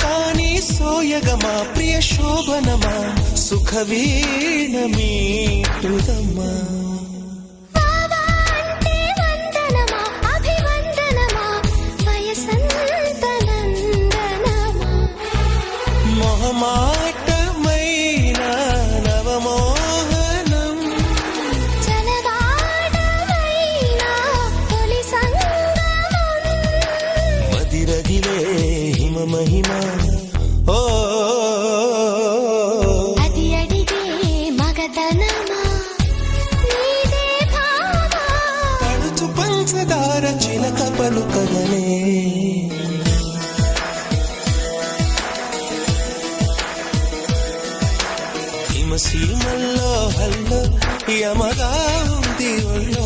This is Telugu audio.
కానీ సోయగమా ప్రియ శోభనమా సుఖవీణ మీటుదమ్మా మొహమాటమైన నవమోహనం మదిరగిలే హిమ మహిమ ఓ అది అడిగే మగతనమా పడుచు పంచదార చిలక పలుకగలే హిమసీమల్లో హల్లో యమగా ఉంది ఒళ్ళో